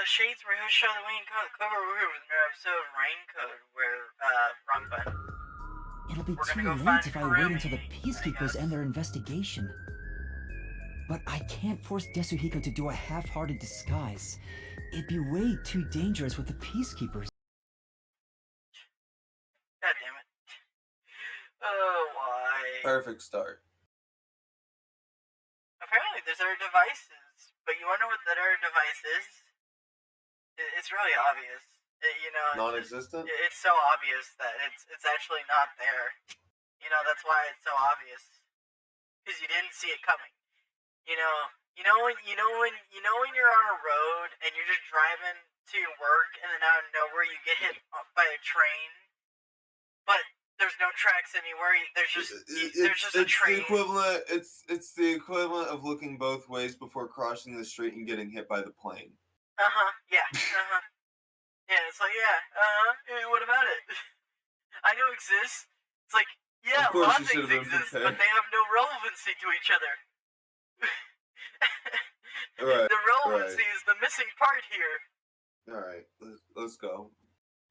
Shades where he'll show the Wayne Code cover with another episode of Rain Code where, wrong button. It'll be We're too gonna go late find if I Kurumi, wait until the Peacekeepers end their investigation. But I can't force Desuhiko to do a half-hearted disguise. It'd be way too dangerous with the Peacekeepers. God damn it. Oh, why? Perfect start. Apparently there's other devices, but you wanna know what that other device is? It's really obvious. Non-existent? It's so obvious that it's actually not there. That's why it's so obvious. Because you didn't see it coming. When you're on a road and you're just driving to your work and then out of nowhere you get hit by a train, but there's no tracks anywhere. There's just a train. It's the equivalent of looking both ways before crossing the street and getting hit by the plane. Yeah. Yeah, it's like, what about it? I know it exists. It's like, yeah, a lot of things exist, but they have no relevancy to each other. Right. The relevancy is the missing part here. Alright, let's go.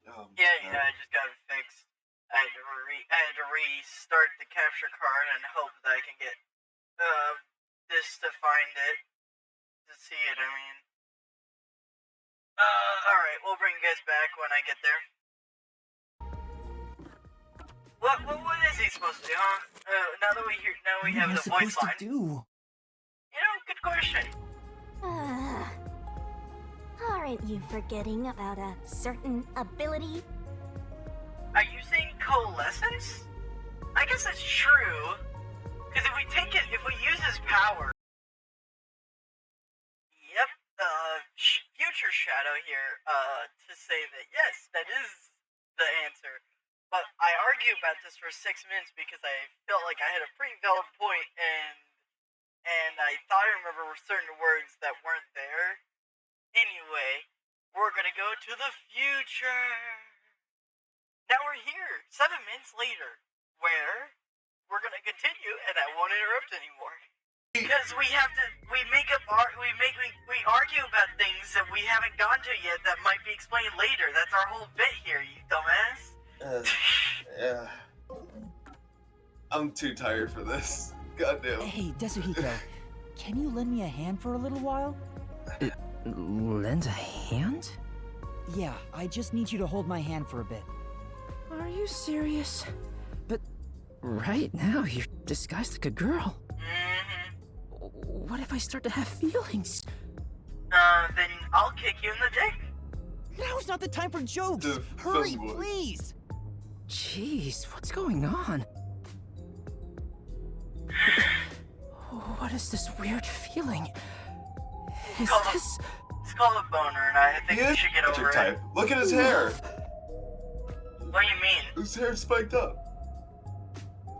I just got it fixed. I had to restart the capture card and hope that I can get this to find it, to see it, I mean. Alright, we'll bring you guys back when I get there. What is he supposed to do, huh? Now that we have the voice line. Do? Good question. Aren't you forgetting about a certain ability? Are you saying coalescence? I guess that's true. Because if we use his power... Yep, Future Shadow here, to say that yes, that is the answer. But I argue about this for 6 minutes because I felt like I had a pretty valid point, and I thought I remember certain words that weren't there. Anyway, we're gonna go to the future. Now we're here, 7 minutes later, where we're gonna continue, and I won't interrupt anymore. Because we argue about things that we haven't gone to yet that might be explained later. That's our whole bit here, you dumbass. Yeah. I'm too tired for this. Goddamn. Hey, Desuhiko, can you lend me a hand for a little while? Lend a hand? Yeah, I just need you to hold my hand for a bit. Are you serious? But right now, you're disguised like a girl. What if I start to have feelings? Then I'll kick you in the dick. Now's not the time for jokes! Hurry, please! Jeez, what's going on? What is this weird feeling? Is this... It's called a boner, and I think you should get over it. Look at his hair! What do you mean? His hair's spiked up.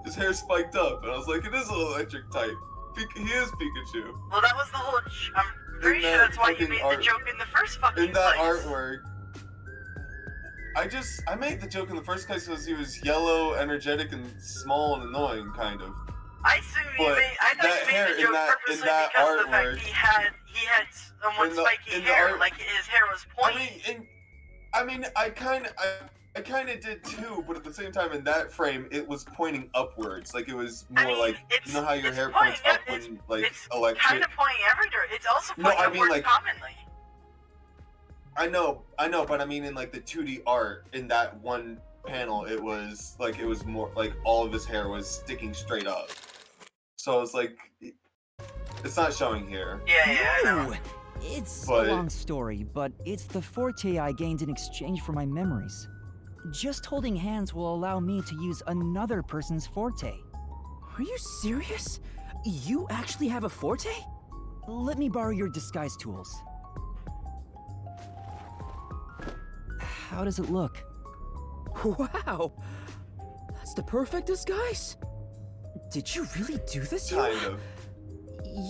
And I was like, it is an electric type. He is Pikachu. Well, that was the whole... I'm pretty sure that's why you made the joke in the first fucking place. In that artwork. I made the joke in the first place because he was yellow, energetic, and small and annoying, kind of. I thought you made the joke purposely because of the fact he had somewhat spiky hair, like his hair was pointy. I kind of did too, but at the same time, in that frame, it was pointing upwards. Like, it was more like, you know how your hair points up when, like, it's electric... kind of pointing everywhere. It's also pointing upwards like, commonly. I know, but I mean, in, like, the 2D art, in that one panel, it was more, like, all of his hair was sticking straight up. So it's like, it's not showing here. Yeah, No! It's a long story, but it's the forte I gained in exchange for my memories. Just holding hands will allow me to use another person's forte. Are you serious? You actually have a forte? Let me borrow your disguise tools. How does it look? Wow! That's the perfect disguise! Did you really do this? Kind of.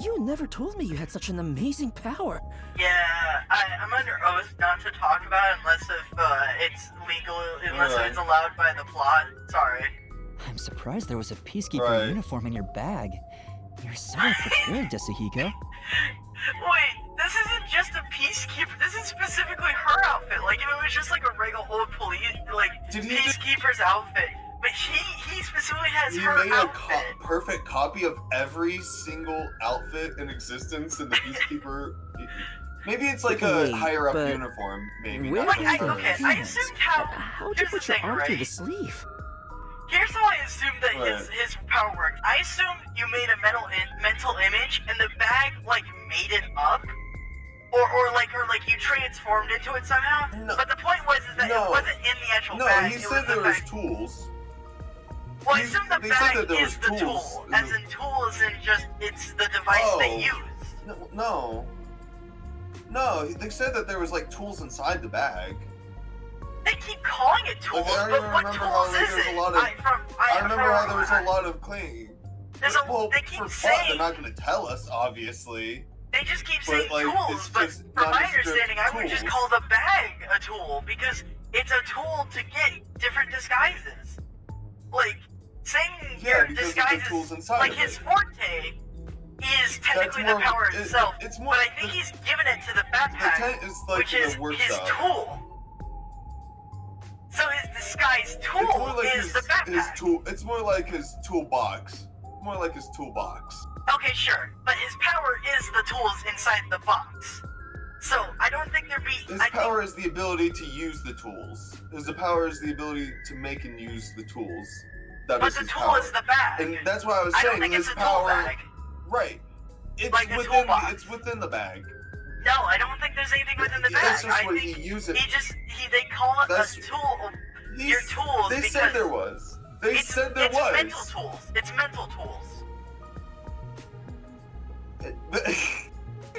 You never told me you had such an amazing power. Yeah, I'm under oath not to talk about it unless it's legal, unless it's allowed by the plot. Sorry. I'm surprised there was a Peacekeeper uniform in your bag. You're so prepared, Desuhiko. Wait, this isn't just a Peacekeeper. This is specifically Did he just- Peacekeeper's outfit, but he specifically has He her made a outfit. perfect copy of every single outfit in existence in the Peacekeeper. Maybe it's like Wait, a higher up but uniform, maybe. where Not did just you- hers. Okay, I assumed how. How'd you Here's the put your thing, arm through right? the sleeve? Here's how I assumed that Right. his power worked. I assumed you made a mental image, and the bag like made it up, or like you transformed into it somehow. No. But the point was is that No. it wasn't in the actual No, bag. he it said was there the was bag. tools. Well, I He's- assume the they said bag that there is was the tools. tool, as in tool, as in just it's the device they Oh. use. No, they said that there was like tools inside the bag. They keep calling it tools, I but what remember how tools there is was a it? lot of- I remember how there was a I- lot of clinging. Well, they keep for fun, saying they're not going to tell us, obviously. they just keep but, saying like, tools, it's but just from my nondescript understanding, I would just tools. call the bag a tool because it's a tool to get different disguises. Like saying Yeah, your because of the disguise tools is inside like of his it. forte is technically the more- power it- itself, it's more- but I think he's given it to the backpack, tent is like which in is a workshop. his tool. So his disguise It's more tool like is the backpack. his tool. It's more like his toolbox. More like his toolbox. Okay, sure, but his power is the tools inside the box. So I don't think there'd be. His I power is the ability to use the tools. His power is the ability to make and use the tools. That but is the his tool power. is the bag. And that's why I was I saying don't think his it's a tool power. bag. Right. It's Like a within. toolbox. It's within the bag. No, I don't think there's anything within the bag. That's just I what think he uses. they call it That's- a tool. He's- Your tools. They because said there was. They said there it's was. mental tools. It's mental tools.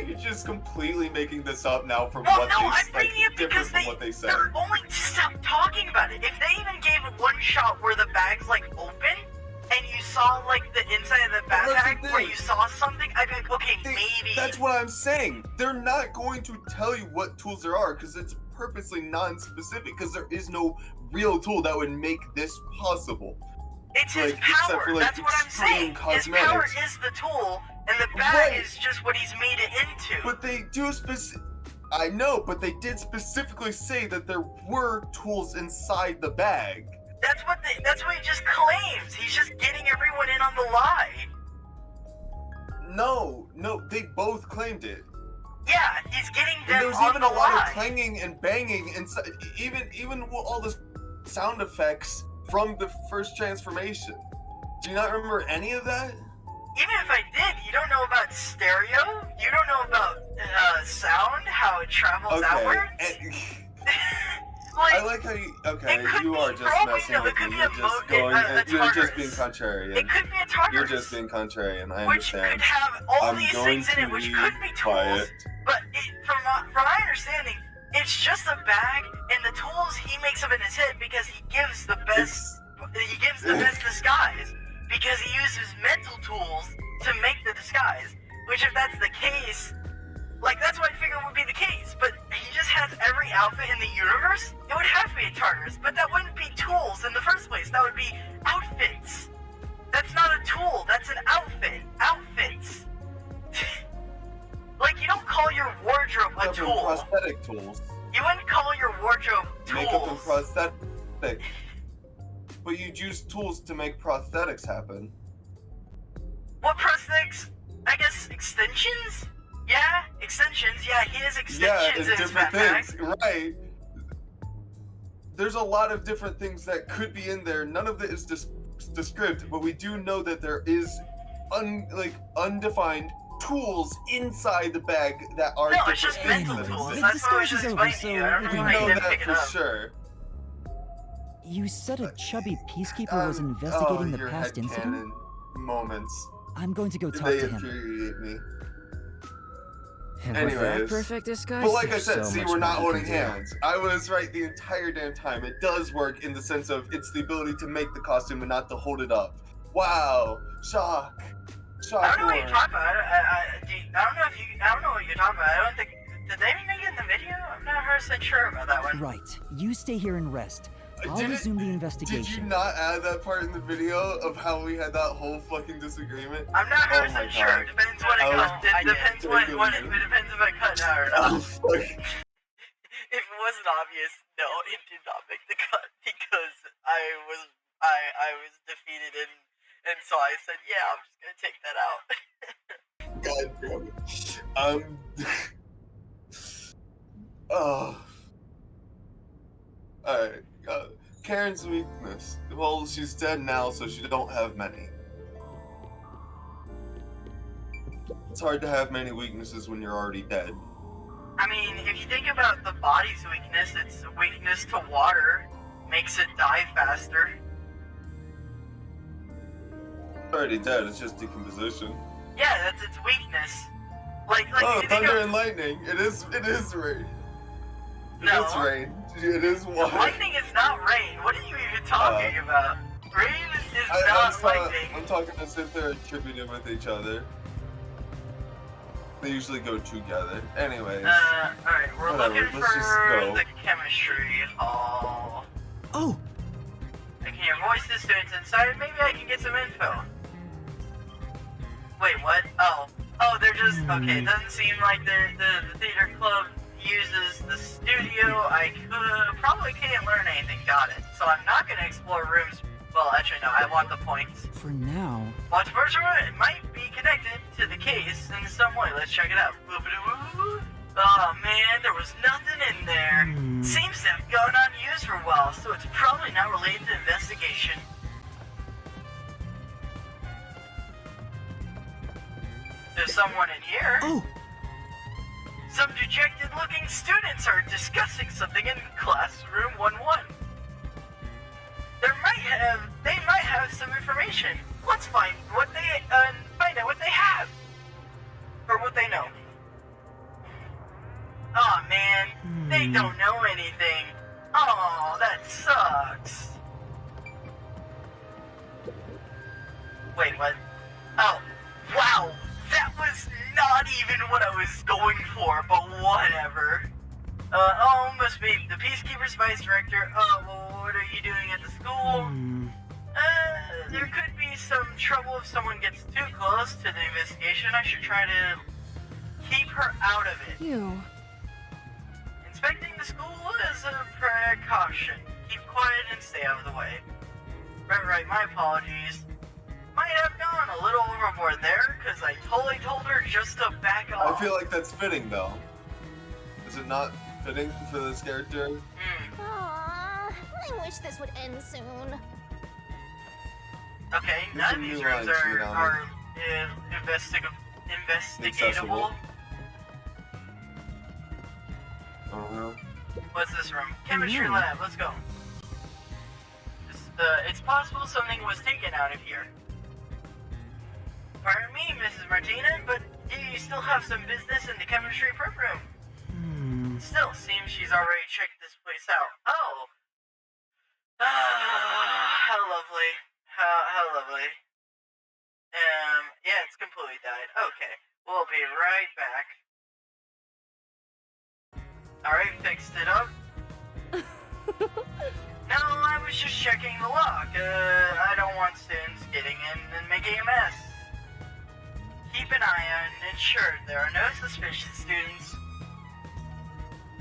You're just completely making this up now from Well, what no, they I'm bringing it different because from what they said. they're only stop talking about it. If they even gave one shot where the bag's like open and you saw like the inside of the Well, that's the backpack where thing. you saw something, I'd be like, okay, They- maybe. That's what I'm saying. They're not going to tell you what tools there are because it's purposely non-specific because there is no real tool that would make this possible. It's his like, except power. for, like, That's what I'm extreme saying. His power cosmetics. is the tool, and the bag Right. is just what he's made it into. But they do I know, but they did specifically say that there were tools inside the bag. That's what he just claims. He's just getting everyone in on the lie. No, they both claimed it. Yeah, he's getting And them there was on even the a lot lie. of clanging and banging inside, even all the sound effects from the first transformation. Do you not remember any of that? Even if I did, you don't know about stereo. You don't know about sound, how it travels outwards. I like how you. Okay, it could you be- are just for all we messing know, it with could me. be You're a just mo- going. a You're just Tartarus. being contrarian. It could be a Tartarus. You're just being contrarian. I which understand. could have all I'm these going things in to it, which be could be tools. quiet. But from my understanding, it's just a bag, and the tools he makes up in his head because he gives the best. He gives the best disguise because he uses mental tools to make the disguise. Which, if that's the case, like that's what I figured would be the case. But he just has every outfit in the universe. It would have to be a Tartarus, but that wouldn't be tools in the first place. That would be outfits. That's not a tool. That's an outfit. Outfits. Like you don't call your wardrobe a Makeup and tool. prosthetic tools. You wouldn't call your wardrobe Makeup and tools. prosthetic. But you'd use tools to make prosthetics happen. What prosthetics? I guess extensions? Yeah, extensions. Yeah, he has Yeah, extensions and in his different backpack. things, right? There's a lot of different things that could be in there. None of it is descriptive, but we do know that there is undefined tools inside the bag that are No, different it's just things mental that tools. exist. That's what I was disguise just is over, explaining to you. I don't so know We how you know didn't that pick it for up. sure. You said a chubby peacekeeper was investigating the your past incident? headcanon moments. I'm going to go talk They to him. infuriate me. And with that Anyways. perfect disguise, But like I there's said, so see, much we're not more you holding can do. hands. I was right the entire damn time. It does work in the sense of it's the ability to make the costume and not to hold it up. Wow, shock, shock. I don't know what you're horror. talking about. I don't know what you're talking about. I don't think. Did they make it in the video? I'm not 100% sure about that one. Right. You stay here and rest. I'll Did it- resume the Did you investigation. not add that part in the video of how we had that whole fucking disagreement? I'm not Oh 100% my sure. God. It depends what I it was- cut. It I depends did. what it depends if I cut it out or Oh, not. fuck. If wasn't obvious, no, it did not make the cut because I was defeated and so I said, yeah, I'm just gonna take that out. God damn it. Oh. Alright. Karen's weakness. Well, she's dead now, so she don't have many. It's hard to have many weaknesses when you're already dead. I mean, if you think about the body's weakness, it's a weakness to water, makes it die faster. It's already dead, it's just decomposition. Yeah, that's its weakness. Like Oh, if you think thunder of, and lightning. It is rain. No. It is rain. It is water. lightning is not rain. What are you even talking about? Rain is not lightning. I'm talking as if they're attributed with each other. They usually go together. Anyways. Alright, we're Whatever, looking let's just for go. the chemistry hall. Oh, I can hear voices, students inside. Maybe I can get some info. Wait, what? Oh, they're just okay. It doesn't seem like the theater club uses the studio. I probably can't learn anything. Got it. So I'm not gonna explore rooms. Well, actually, no. I want the points. for now. Watch virtual. It might be connected to the case in some way. Let's check it out. Boop-a-doo-boo. Oh man, there was nothing in there. Seems to have gone unused for a while, so it's probably not related to investigation. There's someone in here. Oh, Some dejected-looking students are discussing something in classroom 1-1. They might have some information. Let's find out what they have, or what they know. Aw, man, they don't know anything. Oh, that sucks. Wait, what? Oh, wow, that was not even what I was going for, but whatever. Must be the Peacekeeper's Vice Director. Oh, well, what are you doing at the school? There could be some trouble if someone gets too close to the investigation. I should try to keep her out of it. You. Inspecting the school is a precaution. Keep quiet and stay out of the way. Right, my apologies. Might have gone a little overboard there, because I totally told her just to back I off. feel like that's fitting, though. Is it not fitting for this character? Aww, I wish this would end soon. Okay, There's none of some these new rooms lines, are investigatable. Uh-huh. What's this room? Chemistry lab, let's go. It's possible something was taken out of here. Pardon me, Mrs. Martina, but you still have some business in the chemistry prep room. Still, seems she's already checked this place out. Oh! How lovely. How lovely. Yeah, it's completely died. Okay, we'll be right back. Alright, fixed it up. No, I was just checking the lock. I don't want students getting in and making a mess. Keep an eye on and ensure there are no suspicious students.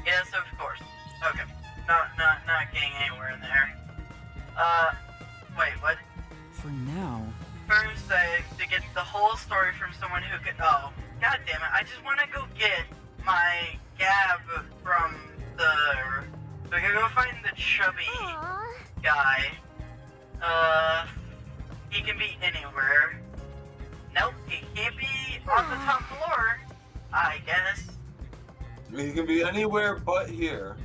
Yes, of course. Okay. Not getting anywhere in there. Wait, what? For now. First, I have to get the whole story from someone who could. Oh, god damn it! I just want to go get my gab from the. So I gotta go find the chubby Aww. guy. He can be anywhere. Nope, he can't be on the top floor. I guess. He can be anywhere but here.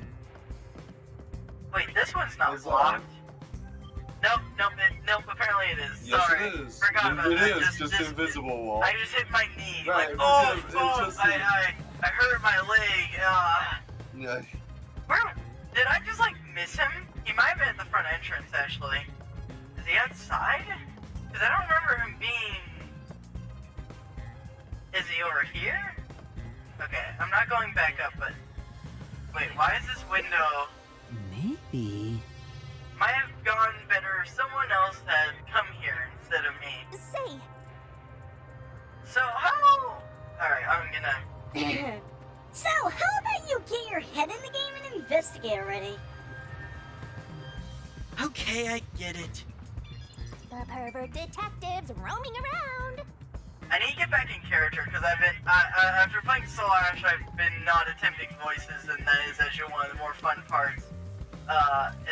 Wait, this one's not It's blocked. Nope, apparently it is. Yes, Sorry. it is. Forgot about It that. is just invisible wall. I just hit my knee. Right, Like, oh, it's just I hurt my leg. Yeah. Where? Did I just, like, miss him? He might have been at the front entrance, actually. Is he outside? Because I don't remember him being... Is he over here? Okay, I'm not going back up, but... Wait, why is this window... Maybe. Might have gone better if someone else had come here instead of me. Say, So how... Alright, I'm gonna... so how about you get your head in the game and investigate already. Okay, I get it. The pervert detectives roaming around. I need to get back in character because I've been after playing Slash, I've been not attempting voices, and that is actually one of the more fun parts.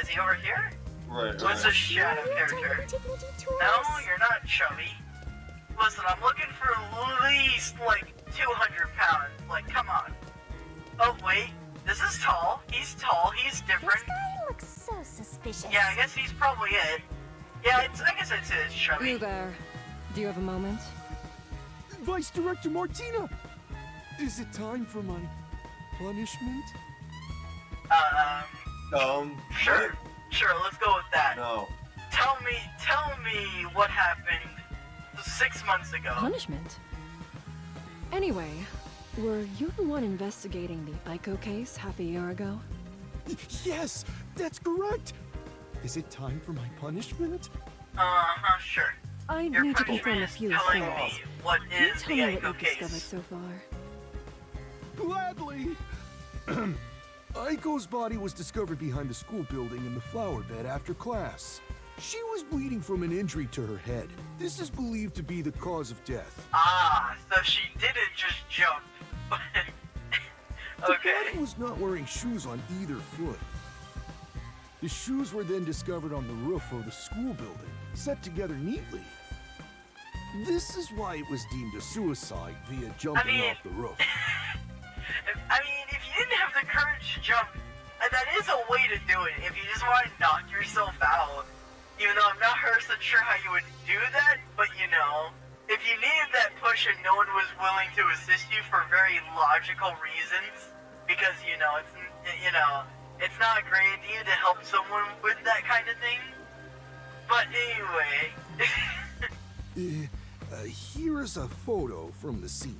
Is he over here? Right. What's the shadow character? No, you're not chubby. Listen, I'm looking for at least like 200 pounds. Like, come on. Oh wait, this is tall. He's tall. He's different. This guy looks so suspicious. Yeah, I guess he's probably it. Yeah, I guess it's chubby. You there. Do you have a moment? Vice Director Martina! Is it time for my punishment? Sure, let's go with that. No. Tell me what happened 6 months ago. Punishment? Anyway, were you the one investigating the Aiko case half a year ago? Yes, that's correct! Is it time for my punishment? Sure. I Your need to punishment confirm a is few telling things. me what Can you is tell the me what Echo you've discovered case. so far? Gladly! Aiko's body was discovered behind the school building in the flower bed after class. She was bleeding from an injury to her head. This is believed to be the cause of death. Ah, so she didn't just jump. The Okay. body was not wearing shoes on either foot. The shoes were then discovered on the roof of the school building, set together neatly. This is why it was deemed a suicide via jumping off the roof. I mean, if you didn't have the courage to jump, that is a way to do it. If you just want to knock yourself out. Even though I'm not 100% sure how you would do that, but you know, if you needed that push and no one was willing to assist you for very logical reasons, because it's not a great idea to help someone with that kind of thing. But anyway. Here is a photo from the scene.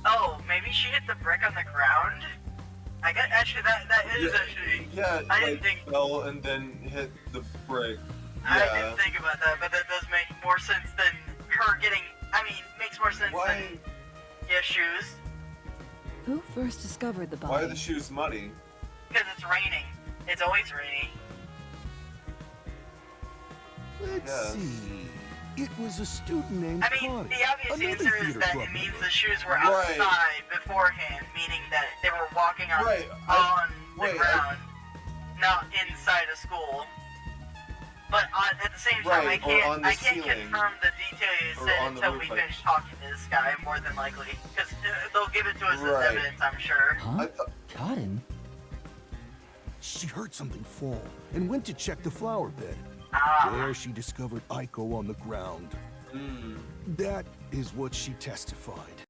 Oh, maybe she hit the brick on the ground? I guess, actually, that is actually... Yeah, I didn't like, think... fell and then hit the brick. I Yeah. didn't think about that, but that does make more sense than her getting... I mean, makes more sense Why? than... Yeah, shoes. Who first discovered the body? Why are the shoes muddy? Because it's raining. It's always raining. Let's Yes. see. It was a student named I mean, Connie, the obvious another answer is theater that club it means member. the shoes were Right. outside beforehand, meaning that they were walking on, Right, on the wait, ground, not inside a school. But at the same time, Right, or on the I can't ceiling. confirm the detail you Or said on the until roof, we like- finish talking to this guy, more than likely. Because they'll give it to us Right. as evidence, I'm sure. Huh? I thought. Cotton? She heard something fall and went to check the flower bed. Ah, There she discovered Aiko on the ground. That is what she testified.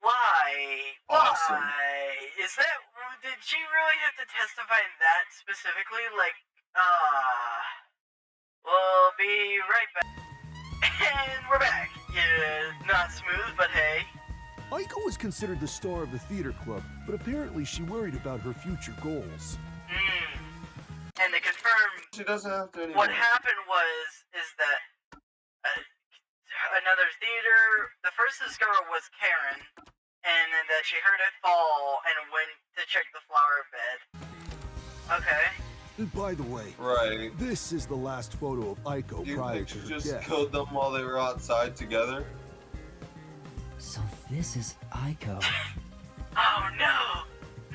why? Awesome. Why? Is that... Did she really have to testify that specifically? Like, we'll be right back. And we're back. Yeah, not smooth, but hey. Aiko was considered the star of the theater club, but apparently she worried about her future goals. And to confirm, She doesn't have to anymore. what happened is that another theater, the first discoverer was Karen, and then that she heard it fall and went to check the flower bed. Okay. And by the way, Right. this is the last photo of Aiko Do you prior think to she her just death. killed them while they were outside together? So this is Aiko. Oh no!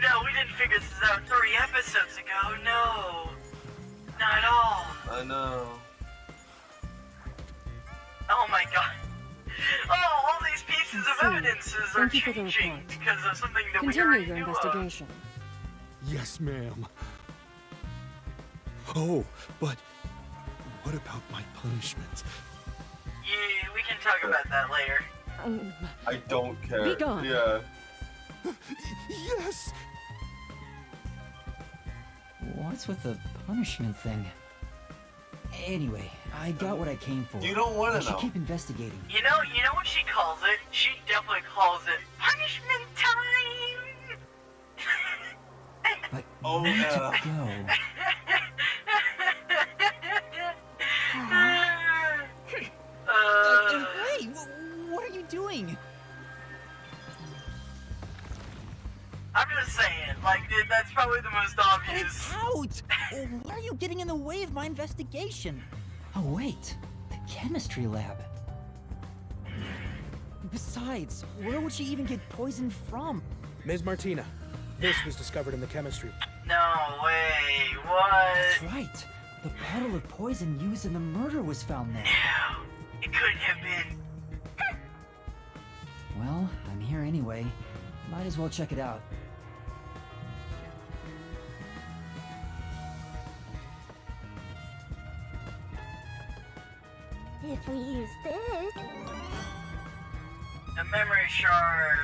No, we didn't figure this out 3 episodes ago. No. Not at all. I know. Oh my god. Oh, all these pieces of See. evidences are Thank you for the changing report. because of something that we Continue already your knew investigation. Yes, ma'am. Oh, but what about my punishment? Yeah, we can talk about that later. I don't care. Be gone. Yeah. Yes! What's with the punishment thing? Anyway, I got what I came for. You don't want I to should know. keep investigating. You know what she calls it? She definitely calls it punishment time. But Oh, we need yeah. to go. Uh, Hey, what are you doing? saying. Like, that's probably the most Cut obvious. it out! Why are you getting in the way of my investigation? Oh wait, the chemistry lab. Besides, where would she even get poison from? Ms. Martina, this was discovered in the chemistry. No way, what? That's right. The bottle of poison used in the murder was found there. No, it couldn't have been. Well, I'm here anyway. Might as well check it out. If we use this... A memory shard.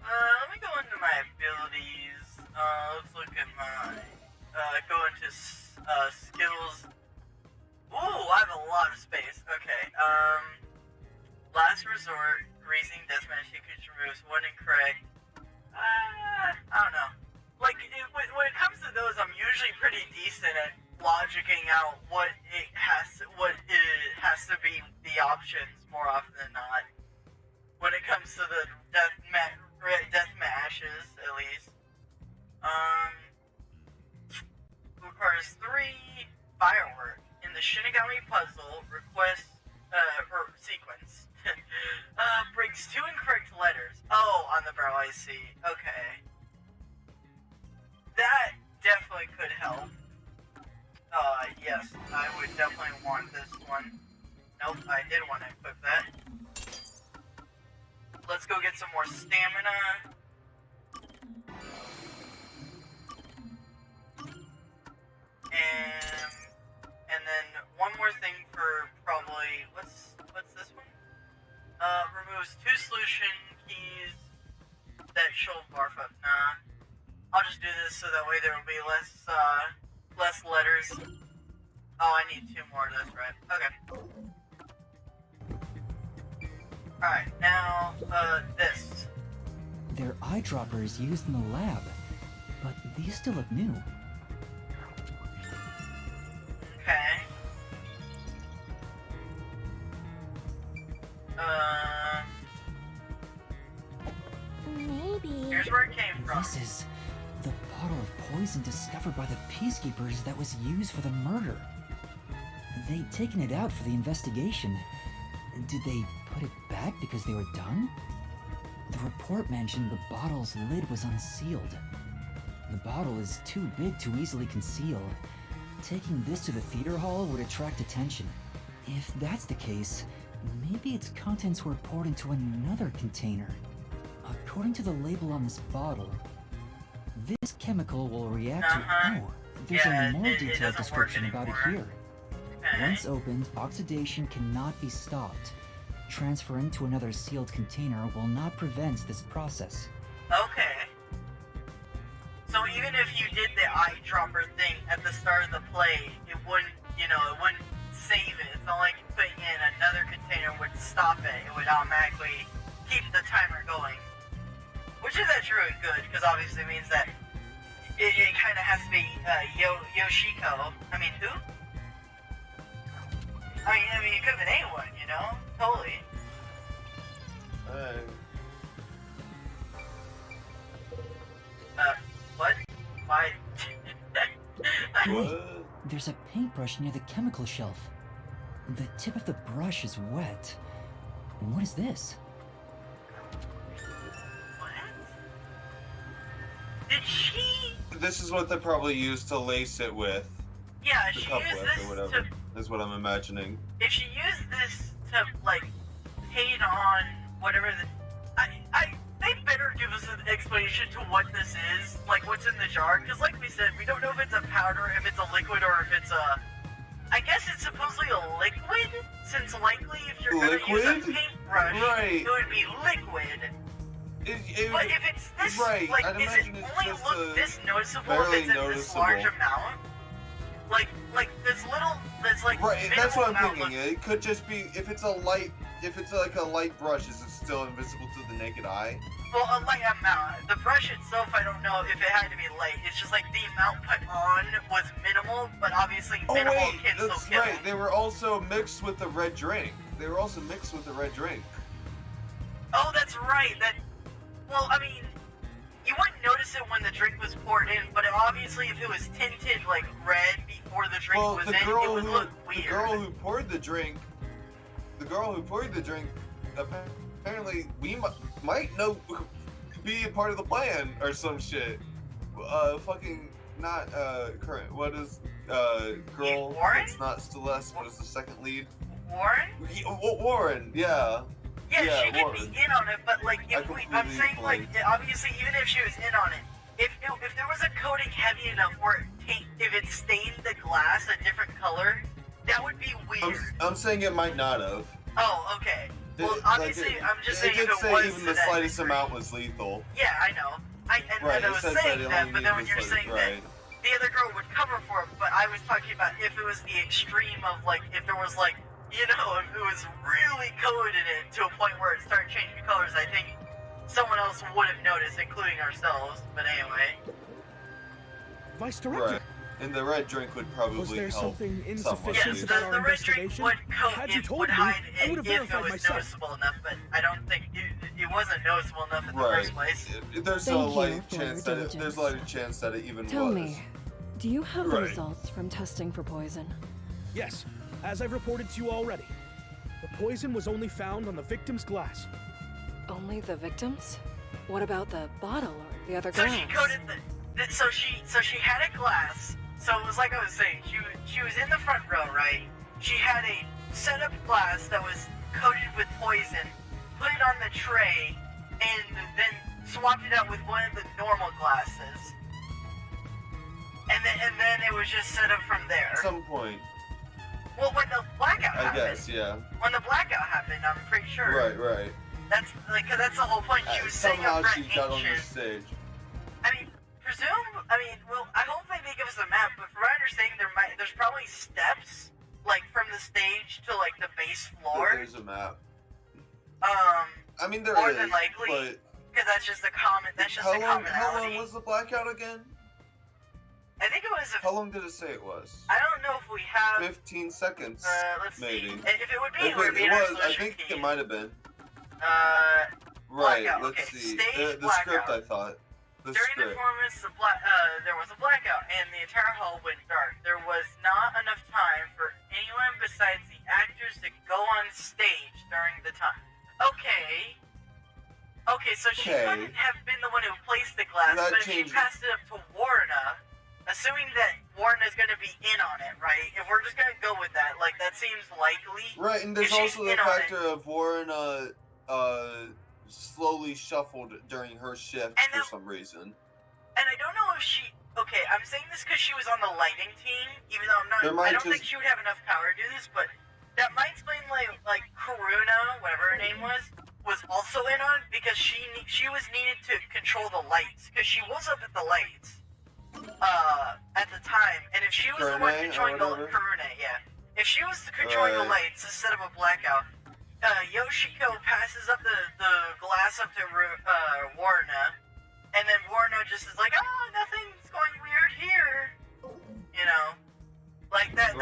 Let me go into my abilities. Let's look at my, go into, skills. Ooh, I have a lot of space. Okay, last resort, raising deathmatch, sequence removes one incorrect. I don't know. Like, when it comes to those, I'm usually pretty decent at logicking out what it has to be the options more often than not. When it comes to the death matches, at least. Requires 3 firework in the Shinigami puzzle request or sequence. Breaks 2 incorrect letters. Oh, on the barrel, I see. Okay. That definitely could help. Yes, I would definitely want this one. Nope, I did want to equip that. Let's go get some more stamina. And then one more thing for probably, what's this one? Removes 2 solution keys that show barf up. Nah. I'll just do this so that way there will be less letters. Oh, I need 2 more, that's right. Okay. Alright, now, this. They're eyedroppers used in the lab, but these still look new. Okay. Maybe... Here's where it came from. This is the bottle of poison discovered by the peacekeepers that was used for the murder. They'd taken it out for the investigation. Did they put it back because they were done? The report mentioned the bottle's lid was unsealed. The bottle is too big to easily conceal. Taking this to the theater hall would attract attention. If that's the case, maybe its contents were poured into another container. According to the label on this bottle, this chemical will react to... Oh, there's Yeah, a more it detailed doesn't work description about it anymore. here. Okay. Once opened, oxidation cannot be stopped. Transferring to another sealed container will not prevent this process. Okay. So even if you did the eyedropper thing at the start of the play, it wouldn't, it wouldn't save it. It's not like putting in another container would stop it. It would automatically keep the timer going. Which is actually really good, because obviously it means that it kind of has to be Yoshiko. I mean, who? I mean, it could have been anyone, Totally. What? Why? What? There's a paintbrush near the chemical shelf. The tip of the brush is wet. What is this? What? Did she? This is what they probably used to lace it with. Yeah, The she cup used with, this or whatever. to. Is what I'm imagining. If she used this to, paint on whatever they better give us an explanation to what this is, what's in the jar, because like we said, we don't know if it's a powder, if it's a liquid, or if it's a... I guess it's supposedly a liquid, since likely if you're gonna use a Liquid? paintbrush, Right. it would be liquid. But if it's this, right, I'd is it imagine it's only just look a this noticeable barely if it's in this large noticeable. amount? This little, Right, that's what I'm minimal thinking. amount It could just be if it's like a light brush, is it still invisible to the naked eye? Well, a light amount. The brush itself, I don't know if it had to be light. It's just the amount put on was minimal, but obviously Oh minimal wait, can still that's kill. right. They were also mixed with the red drink. Oh, that's right. Well, I mean, you wouldn't notice it when the drink was poured in, but obviously if it was tinted, like, red before the drink was in, it would look weird. The girl who poured the drink, apparently we might know, be a part of the plan or some shit. Fucking not current. What is girl? Warren? It's not Celeste. What is the second lead? Warren? Warren. Yeah. Yeah, she could be in on it, but like, I'm saying, like, obviously, even if she was in on it, if there was a coating heavy enough where if it stained the glass a different color, that would be weird. I'm saying it might not have. Oh, okay. Well, obviously, I'm just saying if it was even the slightest amount was lethal. Yeah, I know. I was saying that, but then when you're saying that the other girl would cover for it, but I was talking about if it was the extreme of, like, if there was, like, you know, if it was really coated in to a point where it started changing colors, I think someone else would have noticed, including ourselves. But anyway. Vice Director. Right. And the red drink would probably was there help something insufficient Yes, about our the red drink investigation? would coat Had you it, told would me, hide I it would have if it verified was myself. noticeable enough, but I don't think it wasn't noticeable enough in the first place. There's Thank a you light for chance your that there's a light chance that it even Tell was. me, do you have the Right. results from testing for poison? Yes, as I've reported to you already. The poison was only found on the victim's glass. Only the victims? What about the bottle or the other So glass? she coated so she had a glass. So it was like I was saying, she was in the front row, right? She had a setup glass that was coated with poison, put it on the tray, and then swapped it out with one of the normal glasses. And then it was just set up from there. At some point. Well, when the blackout happened. I guess, yeah. When the blackout happened, I'm pretty sure. Right. That's like, 'cause that's the whole point. She was setting Somehow up for she got on the ancient. stage. Well, I hope they give us a map, but from my understanding, there's probably steps, like, from the stage to, like, the base floor. There's a map. I mean, there more is, than likely, but because that's just a commonality. how long was the blackout again? I think it was. How long did it say it was? I don't know if we have. 15 seconds. Let's maybe. see. If it would be, If it would be it in our was, I solution think key. it might have been. Blackout. Right, let's Okay, see. stage The script, blackout. I thought. The During the script. performance, there was a blackout, and the entire hall went dark. There was not enough time for anyone besides the actors to go on stage during the time. Okay, so she couldn't have been the one who placed the glass, That but if changes. she passed it up to Warna, assuming that Warna's going to be in on it, right? If we're just going to go with that, like, that seems likely. Right, and there's if she's also the in on factor of Warren slowly shuffled during her shift And for now- some reason. And I don't know if she. Okay, I'm saying this because she was on the lighting team, even though I'm not. There might I don't just- think she would have enough power to do this, but that might explain like Karuna, whatever her name was also in on it because she was needed to control the lights because she was up at the lights at the time, and if she was the one Karune, or controlling the whatever? Karuna, yeah, if she was controlling the Right. lights instead of a blackout. Yoshiko passes up the glass up to Warna, and then Warna just is like, oh, nothing's going weird here. You know? Like, that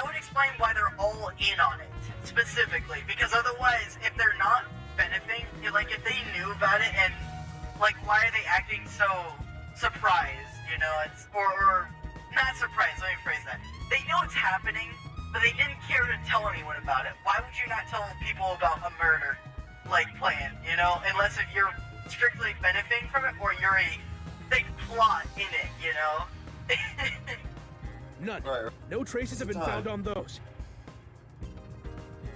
would explain why they're all in on it, specifically. Because otherwise, if they're not benefiting, like, if they knew about it, and, like, why are they acting so surprised, you know? Or not surprised, let me phrase that. They know it's happening, but they didn't care to tell anyone about it. Why would you not tell people about a murder, like, plan, you know? Unless if you're strictly benefiting from it, or you're a big plot in it, you know? None. Right. No traces have been Time. found on those.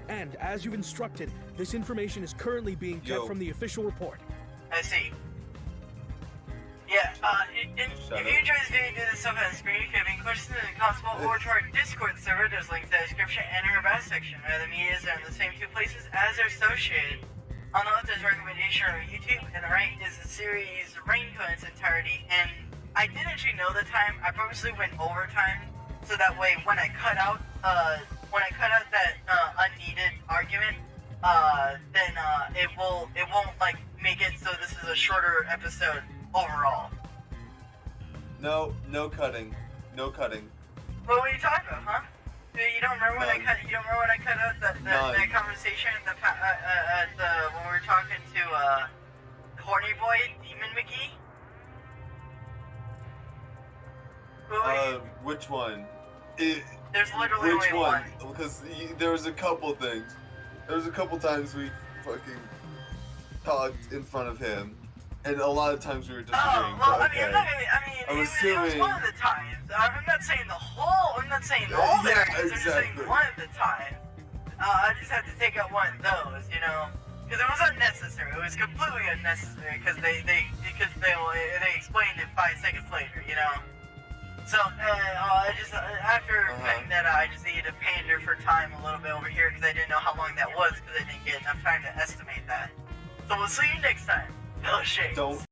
And as you've instructed, this information is currently being kept from the official report. I see. Yeah, if you enjoy this video, do this stuff on the screen. If you have any questions and comments, over to our Discord server. There's links in the description and in our about section. The medias are in the same two places as they're associated. On the left is recommendation on YouTube, and the right is the series Raincoat in its entirety. And I did actually know the time. I purposely went overtime, so that way when I cut out that unneeded argument, then it won't like make it so this is a shorter episode overall. No cutting. No cutting. What were you talking about, huh? You don't remember remember when I cut? You don't remember when I cut out that conversation at the when we were talking to Horny Boy Demon McGee? Which one? There's literally which only one. Because there was a couple things. There was a couple times we fucking talked in front of him, and a lot of times we were disagreeing. Oh, well, okay. it was one of the times. I'm not saying the whole. I'm not saying all the times. I'm just saying one of the times. I just had to take out one of those, you know, because it was unnecessary. It was completely unnecessary because they explained it 5 seconds later, you know. So I just after cutting that out, I just needed to pander for time a little bit over here because I didn't know how long that was because I didn't get enough time to estimate that. So we'll see you next time. No shades. Don't